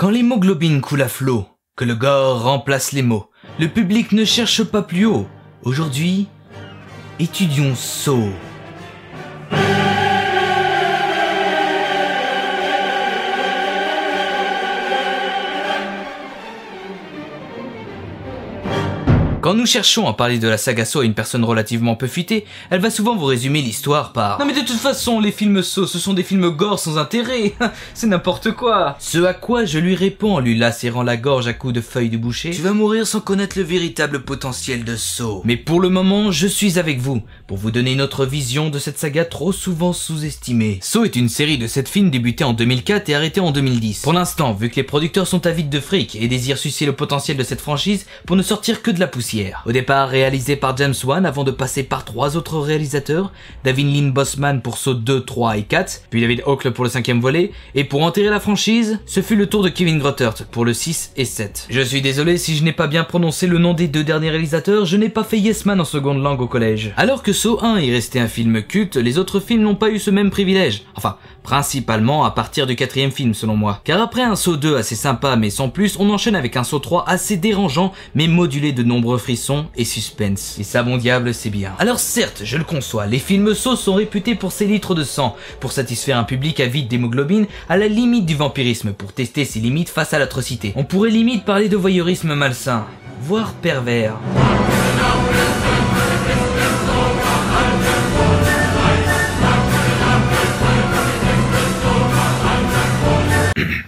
Quand l'hémoglobine coule à flot, que le gore remplace les mots, le public ne cherche pas plus haut. Aujourd'hui, étudions Saw. Quand nous cherchons à parler de la saga Saw à une personne relativement peu futée, elle va souvent vous résumer l'histoire par « Non mais de toute façon, les films Saw, ce sont des films gore sans intérêt, c'est n'importe quoi !» Ce à quoi je lui réponds en lui lacérant la gorge à coups de feuilles de boucher « Tu vas mourir sans connaître le véritable potentiel de Saw. » Mais pour le moment, je suis avec vous, pour vous donner une autre vision de cette saga trop souvent sous-estimée. Saw est une série de 7 films débutée en 2004 et arrêtée en 2010. Pour l'instant, vu que les producteurs sont avides de fric et désirent sucer le potentiel de cette franchise pour ne sortir que de la poussière. Au départ réalisé par James Wan avant de passer par 3 autres réalisateurs, David Lynn Bossman pour Saw 2, 3 et 4, puis David Hockle pour le 5e volet, et pour enterrer la franchise, ce fut le tour de Kevin Grottert pour le 6 et 7. Je suis désolé si je n'ai pas bien prononcé le nom des 2 derniers réalisateurs, je n'ai pas fait Yes Man en seconde langue au collège. Alors que Saw 1 est resté un film culte, les autres films n'ont pas eu ce même privilège. Enfin, principalement à partir du 4e film selon moi. Car après un Saw 2 assez sympa mais sans plus, on enchaîne avec un Saw 3 assez dérangeant mais modulé de nombreux frissons et suspense. Et ça bon diable c'est bien. Alors certes, je le conçois, les films Saw sont réputés pour ces litres de sang, pour satisfaire un public avide d'hémoglobine à la limite du vampirisme, pour tester ses limites face à l'atrocité. On pourrait limite parler de voyeurisme malsain, voire pervers.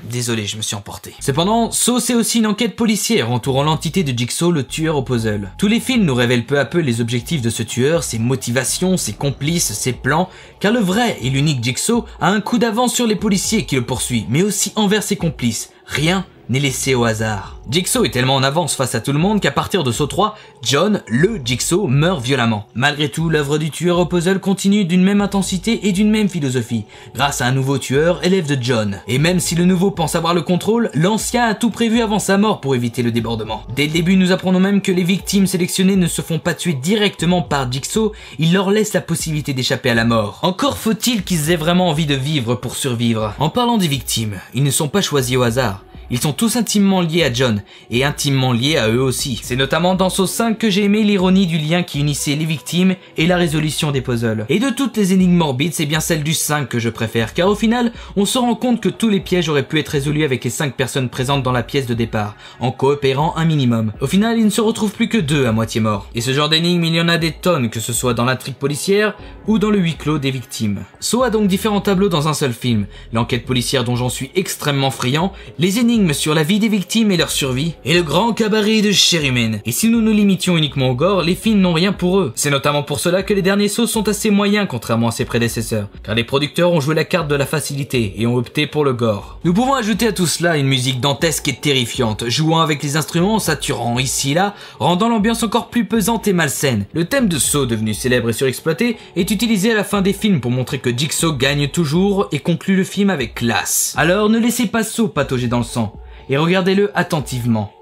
Désolé, je me suis emporté. Cependant, Saw c'est aussi une enquête policière entourant l'entité de Jigsaw, le tueur au puzzle. Tous les films nous révèlent peu à peu les objectifs de ce tueur, ses motivations, ses complices, ses plans, car le vrai et l'unique Jigsaw a un coup d'avance sur les policiers qui le poursuivent, mais aussi envers ses complices. Rien n'est laissé au hasard. Jigsaw est tellement en avance face à tout le monde qu'à partir de Saw 3, John, le Jigsaw, meurt violemment. Malgré tout, l'œuvre du tueur au puzzle continue d'une même intensité et d'une même philosophie, grâce à un nouveau tueur, élève de John. Et même si le nouveau pense avoir le contrôle, l'ancien a tout prévu avant sa mort pour éviter le débordement. Dès le début, nous apprenons même que les victimes sélectionnées ne se font pas tuer directement par Jigsaw, il leur laisse la possibilité d'échapper à la mort. Encore faut-il qu'ils aient vraiment envie de vivre pour survivre. En parlant des victimes, ils ne sont pas choisis au hasard. Ils sont tous intimement liés à John, et intimement liés à eux aussi. C'est notamment dans Saw 5 que j'ai aimé l'ironie du lien qui unissait les victimes et la résolution des puzzles. Et de toutes les énigmes morbides, c'est bien celle du 5 que je préfère, car au final, on se rend compte que tous les pièges auraient pu être résolus avec les 5 personnes présentes dans la pièce de départ, en coopérant un minimum. Au final, il ne se retrouve plus que 2 à moitié morts. Et ce genre d'énigmes, il y en a des tonnes, que ce soit dans l'intrigue policière ou dans le huis clos des victimes. Saw a donc différents tableaux dans un seul film. L'enquête policière dont j'en suis extrêmement friand, les énigmes sur la vie des victimes et leur survie, et le grand cabaret de Sherryman. Et si nous nous limitions uniquement au gore, les films n'ont rien pour eux. C'est notamment pour cela que les derniers Saw sont assez moyens contrairement à ses prédécesseurs, car les producteurs ont joué la carte de la facilité et ont opté pour le gore. Nous pouvons ajouter à tout cela une musique dantesque et terrifiante, jouant avec les instruments, saturant ici et là, rendant l'ambiance encore plus pesante et malsaine. Le thème de Saw, devenu célèbre et surexploité, est utilisé à la fin des films pour montrer que Jigsaw gagne toujours et conclut le film avec classe. Alors ne laissez pas Saw patauger dans le sang, et regardez-le attentivement.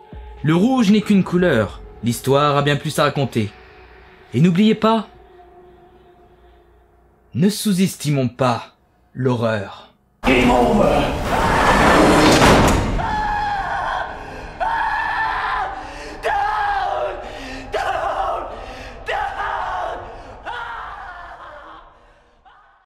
Le rouge n'est qu'une couleur, l'histoire a bien plus à raconter. Et n'oubliez pas, ne sous-estimons pas l'horreur. Game over.